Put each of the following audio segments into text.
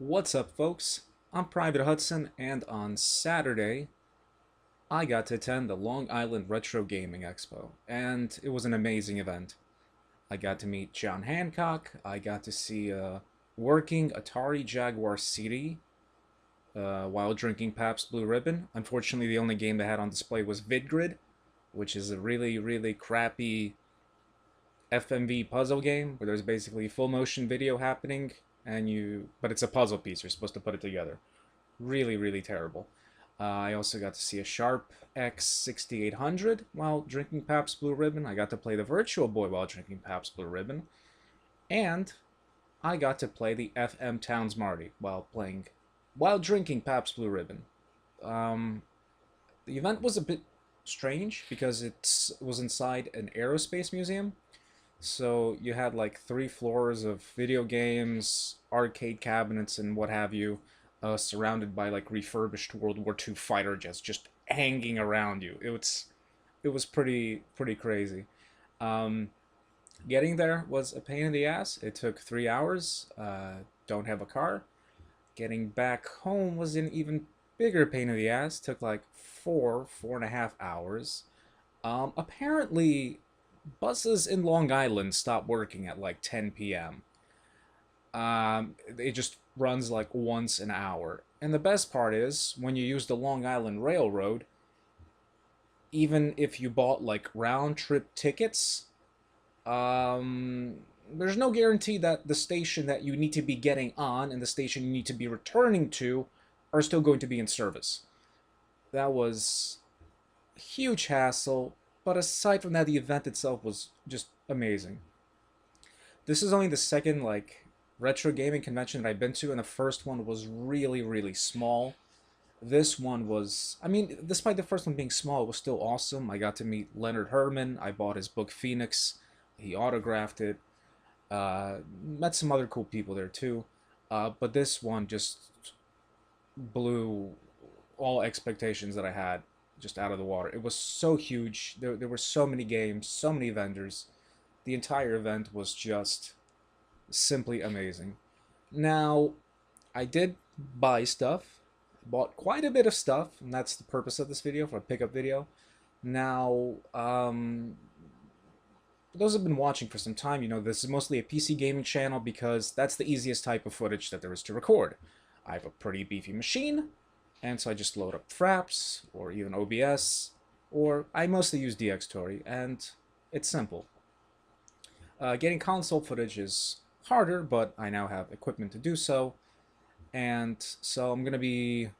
What's up, folks? I'm Private Hudson, and on Saturday, I got to attend the Long Island Retro Gaming Expo, and it was an amazing event. I got to meet John Hancock, I got to see a working Atari Jaguar CD while drinking Pabst Blue Ribbon. Unfortunately, the only game they had on display was VidGrid, which is a really crappy FMV puzzle game where there's basically full motion video happening, but it's a puzzle piece, you're supposed to put it together. Really terrible. I also got to see a Sharp X6800 while drinking Pabst Blue Ribbon. I got to play the Virtual Boy while drinking Pabst Blue Ribbon. And I got to play the FM Towns Marty while drinking Pabst Blue Ribbon. The event was a bit strange because it was inside an aerospace museum. So you had like 3 floors of video games, arcade cabinets, and what have you, surrounded by like refurbished World War II fighter jets just hanging around you. It was pretty crazy. Um, Getting there was a pain in the ass. It took 3 hours. Don't have a car. Getting back home was an even bigger pain in the ass. Took like 4.5 hours. Apparently, buses in Long Island stop working at like 10 p.m. It just runs like once an hour. And the best part is, when you use the Long Island Railroad, even if you bought like round trip tickets, there's no guarantee that the station that you need to be getting on and the station you need to be returning to are still going to be in service. That was a huge hassle, but aside from that, the event itself was just amazing. This is only the second like retro gaming convention that I've been to, and the first one was really small. This one was, I mean, despite the first one being small, it was still awesome. I got to meet Leonard Herman. I bought his book Phoenix. He autographed it. Met some other cool people there too. But this one just blew all expectations that I had just out of the water. It was so huge. There were so many games, so many vendors. The entire event was just simply amazing. Now, I did buy stuff. Bought quite a bit of stuff, and that's the purpose of this video, for a pickup video. Now, for those who've been watching for some time, you know this is mostly a PC gaming channel because that's the easiest type of footage that there is to record. I have a pretty beefy machine, and so I just load up Fraps, or even OBS, or I mostly use DxTory, and it's simple. Getting console footage is harder, but I now have equipment to do so, and so I'm going to be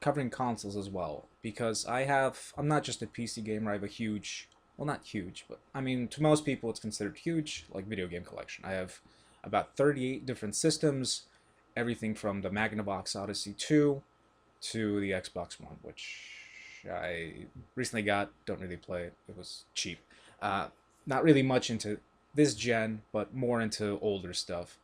covering consoles as well, because I'm not just a PC gamer, I have a huge, well, not huge, but I mean, to most people it's considered huge, like video game collection. I have about 38 different systems, everything from the Magnavox Odyssey 2 to the Xbox One, which I recently got. Don't really play it. It was cheap. Not really much into this gen, but more into older stuff.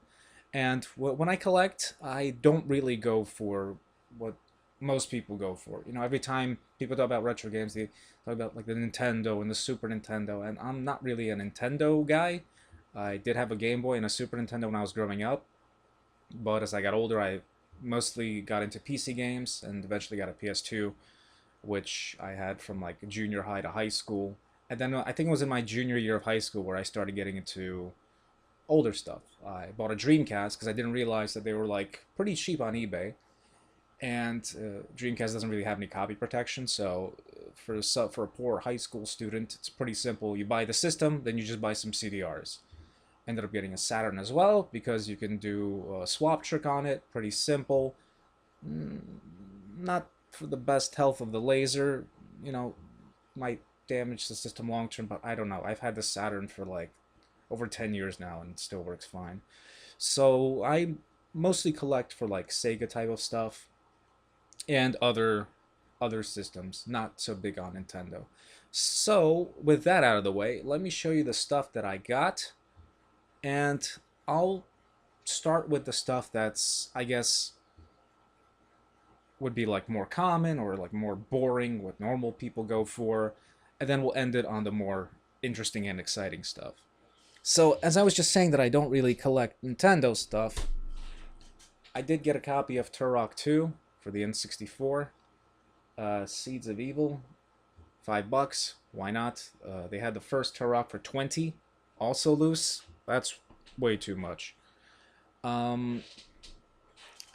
And when I collect, I don't really go for what most people go for. You know, every time people talk about retro games, they talk about like the Nintendo and the Super Nintendo, and I'm not really a Nintendo guy. I did have a Game Boy and a Super Nintendo when I was growing up, but as I got older, I mostly got into PC games and eventually got a PS2, which I had from like junior high to high school. And then I think it was in my junior year of high school where I started getting into older stuff. I bought a Dreamcast because I didn't realize that they were like pretty cheap on eBay, and Dreamcast doesn't really have any copy protection. So for a poor high school student, it's pretty simple. You buy the system, then you just buy some CDRs. Ended up getting a Saturn as well because you can do a swap trick on it. Pretty simple. Not for the best health of the laser. You know, might damage the system long term, but I don't know. I've had the Saturn for like over 10 years now and it still works fine. So I mostly collect for like Sega type of stuff and other systems, not so big on Nintendo. So with that out of the way, let me show you the stuff that I got, and I'll start with the stuff that's, I guess, would be like more common or like more boring, what normal people go for, and then we'll end it on the more interesting and exciting stuff. So, as I was just saying that I don't really collect Nintendo stuff, I did get a copy of Turok 2 for the N64. Seeds of Evil, $5. Why not? They had the first Turok for 20, also loose. That's way too much. I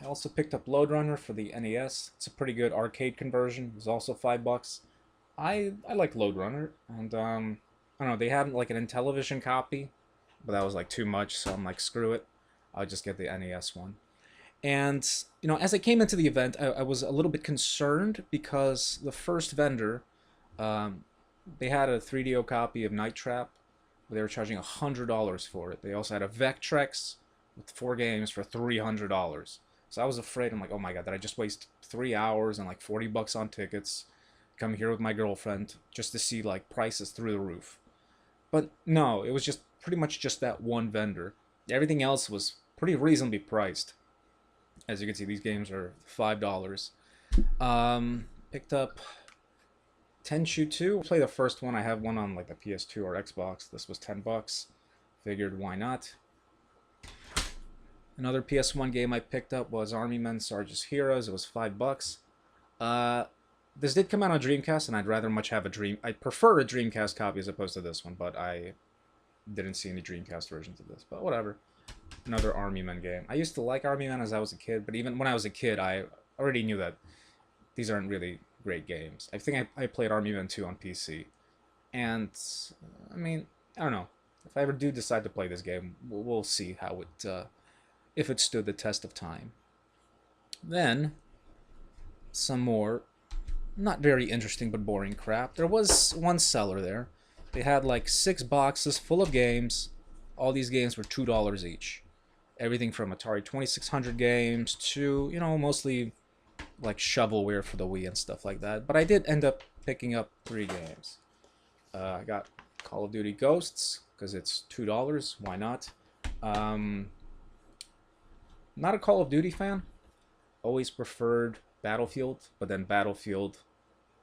also picked up Lode Runner for the NES. It's a pretty good arcade conversion. It was also $5. I like Lode Runner, and I don't know. They had like an Intellivision copy, but that was like too much. So I'm like, screw it. I'll just get the NES one. And as I came into the event, I was a little bit concerned because the first vendor, um, they had a 3DO copy of Night Trap. They were charging $100 for it. They also had a Vectrex with 4 games for $300. So I was afraid. I'm like, oh my god, did I just waste 3 hours and like $40 on tickets? Come here with my girlfriend just to see like prices through the roof. But no, it was just pretty much just that one vendor. Everything else was pretty reasonably priced. As you can see, these games are $5. Picked up Tenchu 2. I'll play the first one. I have one on like the PS2 or Xbox. This was $10. Figured why not. Another PS1 game I picked up was Army Men Sarge's Heroes. It was $5. This did come out on Dreamcast, and I'd rather much have I'd prefer a Dreamcast copy as opposed to this one, but I didn't see any Dreamcast versions of this. But whatever. Another Army Men game. I used to like Army Men as I was a kid, but even when I was a kid, I already knew that these aren't really great games. I think I played Army Men 2 on PC. And, I mean, I don't know. If I ever do decide to play this game, we'll see how it, if it stood the test of time. Then, some more, not very interesting but boring crap. There was one seller there. They had like 6 boxes full of games. All these games were $2 each. Everything from Atari 2600 games to, mostly like shovelware for the Wii and stuff like that. But I did end up picking up 3 games. I got Call of Duty Ghosts, because it's $2. Why not? Not a Call of Duty fan. Always preferred Battlefield, but then Battlefield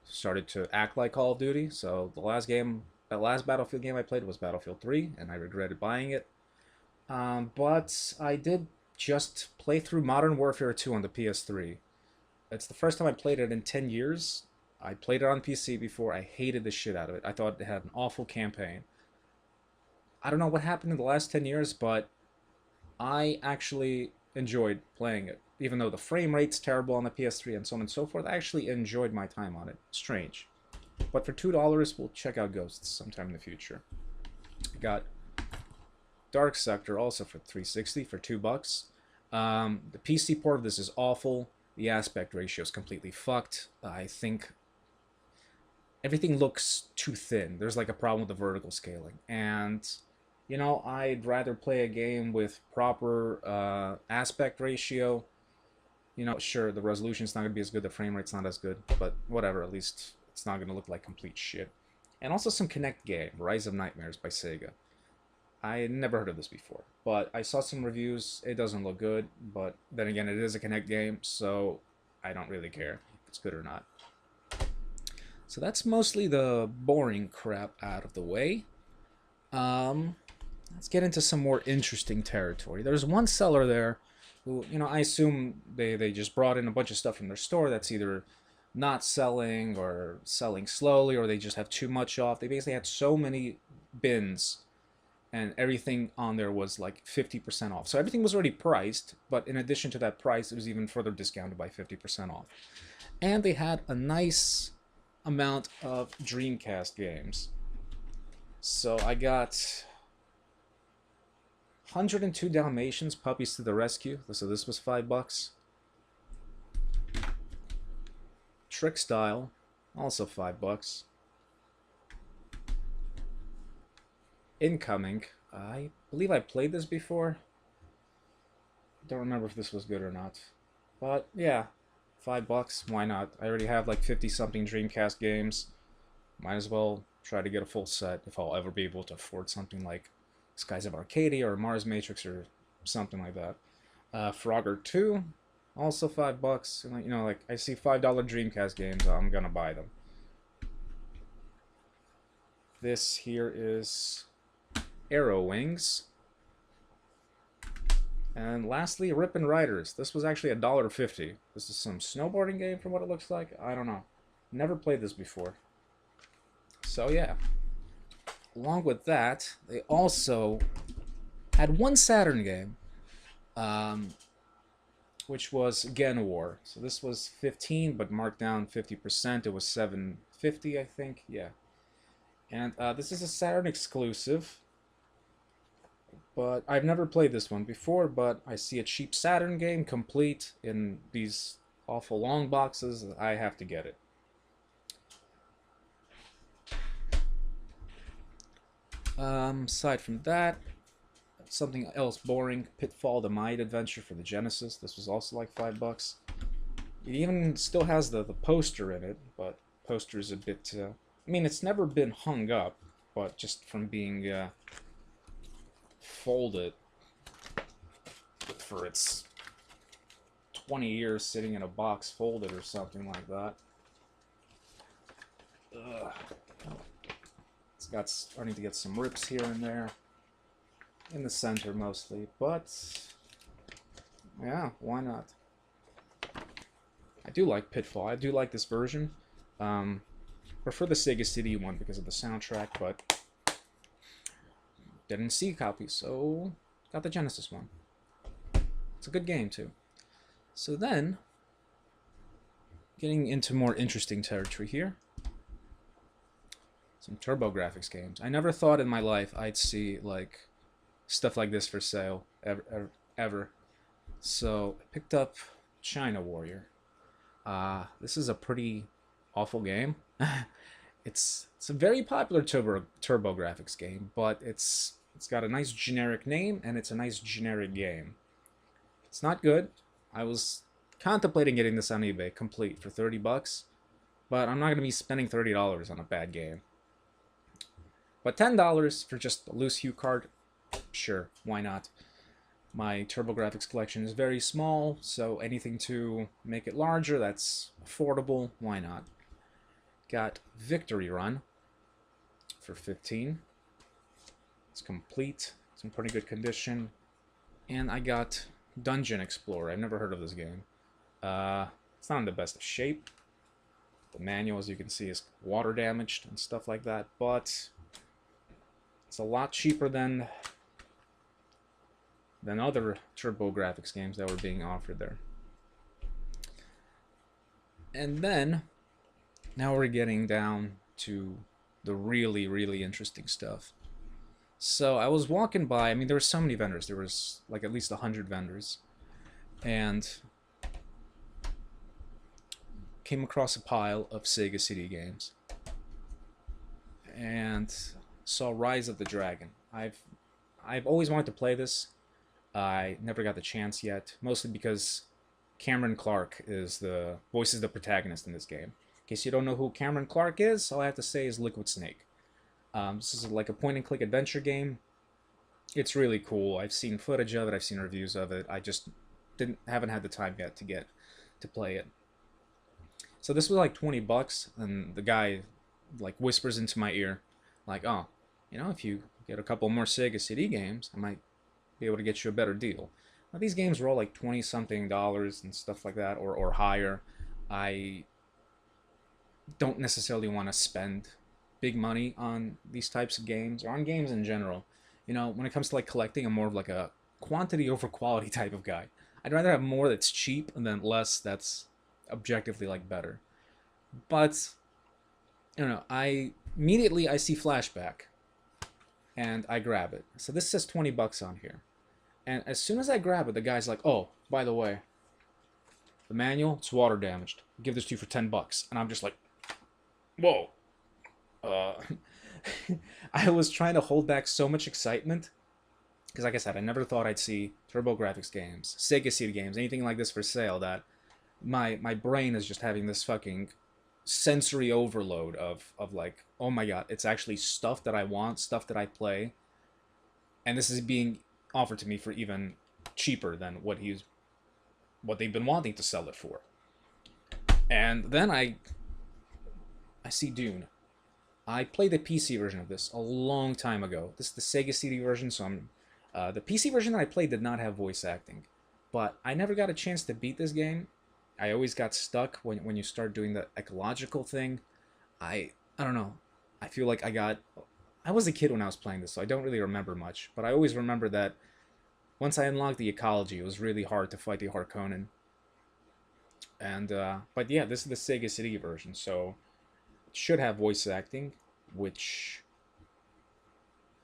started to act like Call of Duty. So the last Battlefield game I played was Battlefield 3, and I regretted buying it. But I did just play through Modern Warfare 2 on the PS3. It's the first time I played it in 10 years. I played it on PC before. I hated the shit out of it. I thought it had an awful campaign. I don't know what happened in the last 10 years, but I actually enjoyed playing it. Even though the frame rate's terrible on the PS3 and so on and so forth, I actually enjoyed my time on it. Strange. But for $2, we'll check out Ghosts sometime in the future. I got Dark Sector also for $360 for $2. The PC port of this is awful. The aspect ratio is completely fucked. I think everything looks too thin. There's like a problem with the vertical scaling. And, I'd rather play a game with proper aspect ratio. Sure, the resolution's not going to be as good, the frame rate's not as good, but whatever, at least it's not going to look like complete shit. And also some Kinect game, Rise of Nightmares by Sega. I had never heard of this before, but I saw some reviews. It doesn't look good, but then again, it is a Kinect game, so I don't really care if it's good or not. So that's mostly the boring crap out of the way. Let's get into some more interesting territory. There's one seller there who, I assume they just brought in a bunch of stuff from their store that's either not selling or selling slowly, or they just have too much off. They basically had so many bins, and everything on there was like 50% off. So everything was already priced, but in addition to that price, it was even further discounted by 50% off. And they had a nice amount of Dreamcast games. So I got 102 Dalmatians, Puppies to the Rescue. So this was $5. Trick Style, also $5. Incoming, I believe I played this before. Don't remember if this was good or not. But yeah, $5, why not? I already have like 50-something Dreamcast games. Might as well try to get a full set if I'll ever be able to afford something like Skies of Arcadia or Mars Matrix or something like that. Frogger 2, also $5. Like I see $5 Dreamcast games, I'm gonna buy them. This here is Arrow Wings. And lastly, Rippin' Riders. This was actually $1.50. This is some snowboarding game from what it looks like. I don't know. Never played this before. So yeah. Along with that, they also had one Saturn game, which was Gen War. So this was 15, but marked down 50%. It was 750, I think. Yeah. And this is a Saturn exclusive. But I've never played this one before, but I see a cheap Saturn game complete in these awful long boxes. I have to get it. Aside from that, something else boring. Pitfall: The Might Adventure for the Genesis. This was also like $5. It even still has the poster in it, but poster is a bit... I mean, it's never been hung up, but just from being folded for its 20 years sitting in a box folded or something like that. Ugh. It's got starting to get some rips here and there. In the center mostly, but yeah, why not? I do like Pitfall. I do like this version. Prefer the Sega CD one because of the soundtrack, but didn't see a copy, so got the Genesis one. It's a good game too. So then, getting into more interesting territory here. Some TurboGrafx games. I never thought in my life I'd see like stuff like this for sale ever. So I picked up China Warrior. This is a pretty awful game. It's a very popular TurboGrafx game, but it's got a nice generic name and it's a nice generic game. It's not good. I was contemplating getting this on eBay complete for $30, but I'm not going to be spending $30 on a bad game. But $10 for just a loose hue card, sure, why not? My TurboGrafx collection is very small, so anything to make it larger that's affordable, why not? Got Victory Run for 15. It's complete, it's in pretty good condition. And I got Dungeon Explorer. I've never heard of this game. It's not in the best of shape. The manual, as you can see, is water damaged and stuff like that, but it's a lot cheaper than other TurboGrafx games that were being offered there. And then, now we're getting down to the really, really interesting stuff. So I was walking by, I mean, there were so many vendors. There was like at least 100 vendors. And came across a pile of Sega CD games. And saw Rise of the Dragon. I've always wanted to play this. I never got the chance yet, mostly because Cameron Clark voices the protagonist in this game. In case you don't know who Cameron Clark is, all I have to say is Liquid Snake. This is like a point-and-click adventure game. It's really cool. I've seen footage of it. I've seen reviews of it. I just haven't had the time yet to play it. So this was like $20, and the guy like whispers into my ear, like, "Oh, you know, if you get a couple more Sega CD games, I might be able to get you a better deal." Now these games were all like $20-something and stuff like that, or higher. I don't necessarily want to spend big money on these types of games, or on games in general. You know, when it comes to like collecting, I'm more of like a quantity over quality type of guy. I'd rather have more that's cheap than less that's objectively like better. But I don't know, I immediately see Flashback and I grab it. So this says $20 on here. And as soon as I grab it, the guy's like, "Oh, by the way, the manual, it's water damaged. I'll give this to you for $10. And I'm just like, whoa. I was trying to hold back so much excitement because, like I said, I never thought I'd see TurboGrafx games, Sega CD games, anything like this for sale. That my brain is just having this fucking sensory overload of like, oh my god, it's actually stuff that I want, stuff that I play, and this is being offered to me for even cheaper than what they've been wanting to sell it for. And then I see Dune. I played the PC version of this a long time ago. This is the Sega CD version, so I'm The PC version that I played did not have voice acting, but I never got a chance to beat this game. I always got stuck when you start doing the ecological thing. I don't know. I feel like I was a kid when I was playing this, so I don't really remember much. But I always remember that once I unlocked the ecology, it was really hard to fight the Harkonnen. And but yeah, this is the Sega CD version, so it should have voice acting, which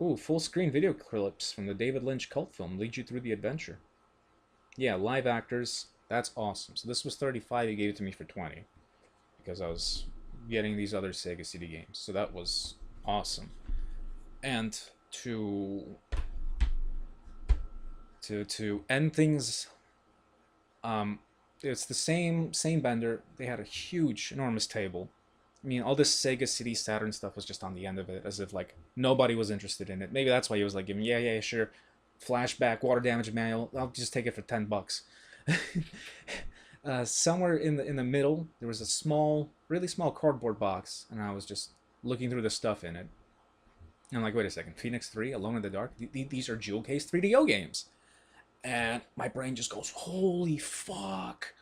ooh, full screen video clips from the David Lynch cult film lead you through the adventure. Yeah, live actors. That's awesome. So this was 35. He gave it to me for 20 because I was getting these other Sega CD games. So that was awesome. And to end things, it's the same vendor. They had a huge, enormous table. I mean, all this Sega CD Saturn stuff was just on the end of it, as if like nobody was interested in it. Maybe that's why he was like giving, yeah, sure, flashback, water damage manual. I'll just take it for $10. Somewhere in the middle, there was a small, really small cardboard box, and I was just looking through the stuff in it. And I'm like, wait a second, Phoenix 3, Alone in the Dark? These are jewel case 3DO games. And my brain just goes, holy fuck.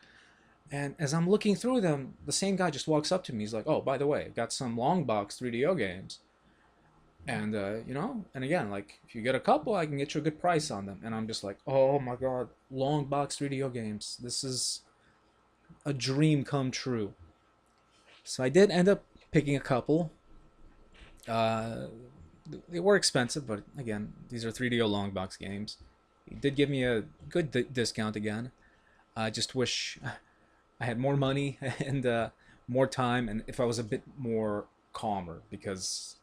And as I'm looking through them, the same guy just walks up to me. He's like, oh, by the way, I've got some long box 3DO games. And, and again, like, if you get a couple, I can get you a good price on them. And I'm just like, oh my god, long box 3DO games. This is a dream come true. So I did end up picking a couple. They were expensive, but again, these are 3DO long box games. He did give me a good discount again. I just wish I had more money and more time, and if I was a bit more calmer, because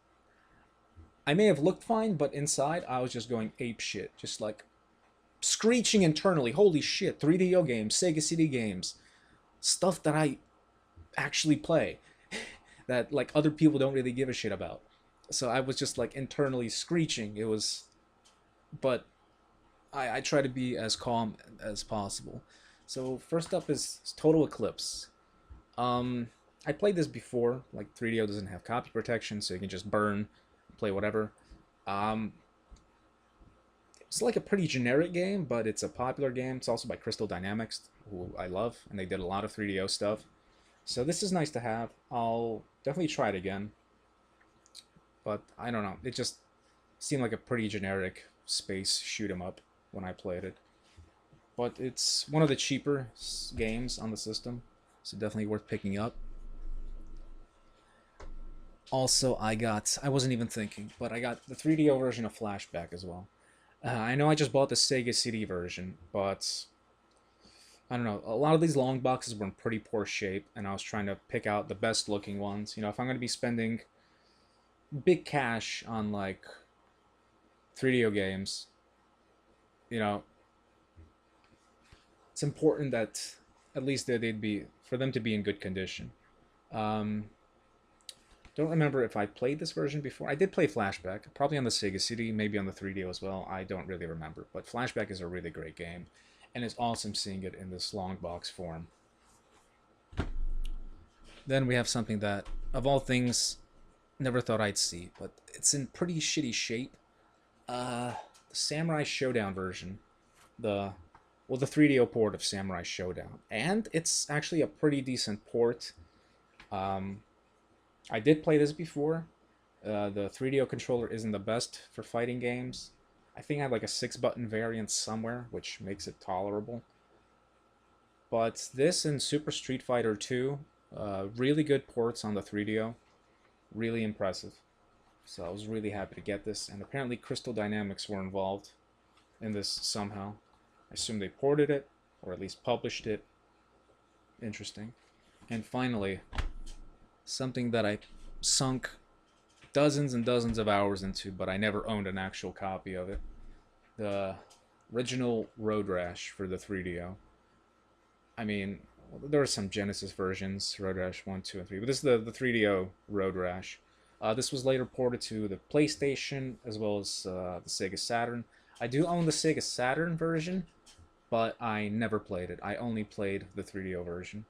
I may have looked fine, but inside I was just going ape shit, just like screeching internally. Holy shit! 3DO games, Sega CD games, stuff that I actually play, that like other people don't really give a shit about. So I was just like internally screeching. It was, but I try to be as calm as possible. So first up is Total Eclipse. I played this before. Like 3DO doesn't have copy protection, so you can just burn, play whatever. It's like a pretty generic game, but it's a popular game. It's also by Crystal Dynamics, who I love, and they did a lot of 3DO stuff. So this is nice to have. I'll definitely try it again. But I don't know. It just seemed like a pretty generic space shoot 'em up when I played it. But it's one of the cheaper games on the system, so definitely worth picking up. Also, I wasn't even thinking, but I got the 3DO version of Flashback as well. I know I just bought the Sega CD version, but I don't know. A lot of these long boxes were in pretty poor shape, and I was trying to pick out the best looking ones. You know, if I'm going to be spending big cash on like 3DO games, you know, it's important that at least they'd be, for them to be in good condition. Don't remember if I played this version before. I did play Flashback, probably on the Sega CD, maybe on the 3DO as well. I don't really remember, but Flashback is a really great game, and it's awesome seeing it in this long box form. Then we have something that, of all things, never thought I'd see, but it's in pretty shitty shape. The Samurai Showdown version, the 3DO port of Samurai Showdown, and it's actually a pretty decent port. I did play this before. The 3DO controller isn't the best for fighting games. I think I have like a 6-button variant somewhere, which makes it tolerable. But this and Super Street Fighter 2, really good ports on the 3DO. Really impressive. So I was really happy to get this, and apparently Crystal Dynamics were involved in this somehow. I assume they ported it, or at least published it. Interesting. And finally, something that I sunk dozens and dozens of hours into, but I never owned an actual copy of it. The original Road Rash for the 3DO. I mean, there are some Genesis versions, Road Rash 1, 2, and 3, but this is the 3DO Road Rash. This was later ported to the PlayStation as well as the Sega Saturn. I do own the Sega Saturn version, but I never played it. I only played the 3DO version.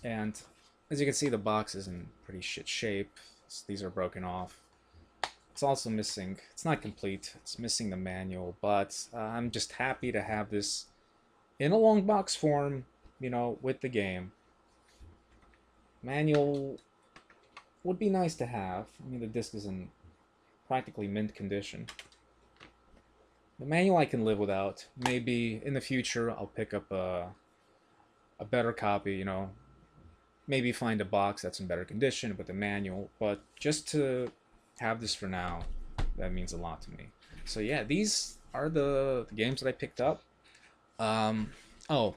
And as you can see, the box is in pretty shit shape. These are broken off. It's also missing, it's not complete, it's missing the manual, but I'm just happy to have this in a long box form, you know, with the game. Manual would be nice to have. I mean, the disc is in practically mint condition. The manual I can live without. Maybe in the future I'll pick up a better copy, you know, maybe find a box that's in better condition with the manual, but just to have this for now, that means a lot to me. So yeah, these are the games that I picked up. Um, oh,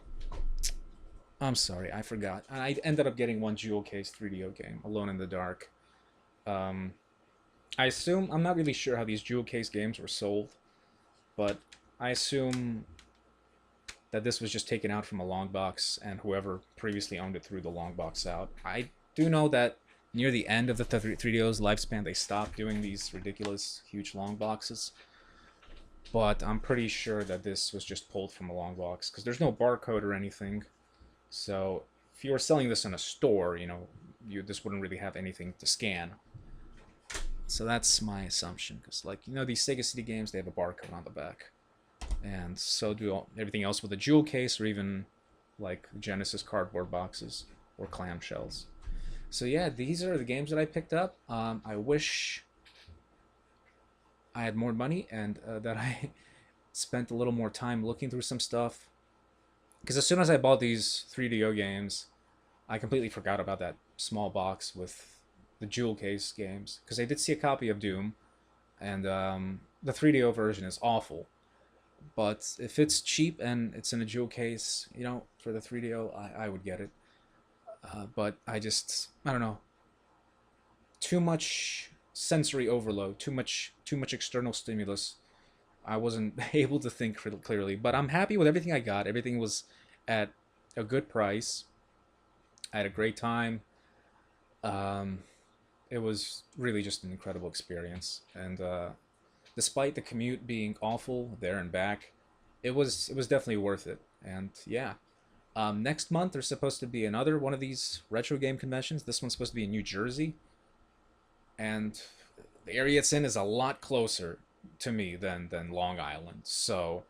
I'm sorry, I forgot. I ended up getting one jewel case 3DO game, Alone in the Dark. Um, I assume, I'm not really sure how these jewel case games were sold, but I assume that this was just taken out from a long box and whoever previously owned it threw the long box out. I do know that near the end of the 3DO's lifespan, they stopped doing these ridiculous, huge long boxes. But I'm pretty sure that this was just pulled from a long box because there's no barcode or anything. So if you were selling this in a store, you know, this wouldn't really have anything to scan. So that's my assumption because, like, you know, these Sega CD games, they have a barcode on the back. And so do everything else with a jewel case or even like Genesis cardboard boxes or clamshells. So yeah, these are the games that I picked up. I wish I had more money and that I spent a little more time looking through some stuff. Because as soon as I bought these 3DO games, I completely forgot about that small box with the jewel case games. Because I did see a copy of Doom, and the 3DO version is awful. But if it's cheap and it's in a jewel case, you know, for the 3DO, I would get it. But I don't know. Too much sensory overload, too much external stimulus. I wasn't able to think clearly, but I'm happy with everything I got. Everything was at a good price. I had a great time. Um, it was really just an incredible experience, and despite the commute being awful there and back, it was definitely worth it. And yeah, next month there's supposed to be another one of these retro game conventions. This one's supposed to be in New Jersey, and the area it's in is a lot closer to me than Long Island. So,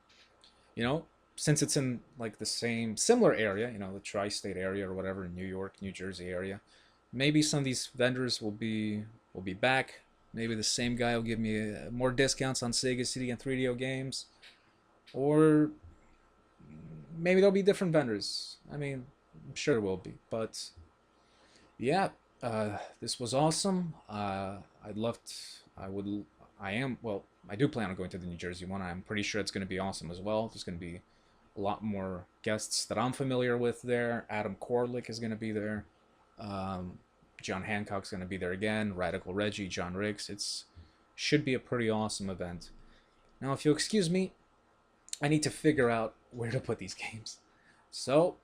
you know, since it's in like the same similar area, you know, the tri-state area or whatever, New York, New Jersey area, maybe some of these vendors will be back. Maybe the same guy will give me more discounts on Sega CD and 3DO games, or maybe there'll be different vendors. I mean, I'm sure there will be, but yeah, this was awesome. I'd love to, I would, I am, well, I do plan on going to the New Jersey one. I'm pretty sure it's going to be awesome as well. There's going to be a lot more guests that I'm familiar with there. Adam Korlick is going to be there. Um, John Hancock's going to be there again. Radical Reggie, John Riggs. It's should be a pretty awesome event. Now, if you'll excuse me, I need to figure out where to put these games. So,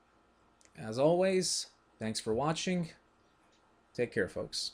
as always, thanks for watching. Take care, folks.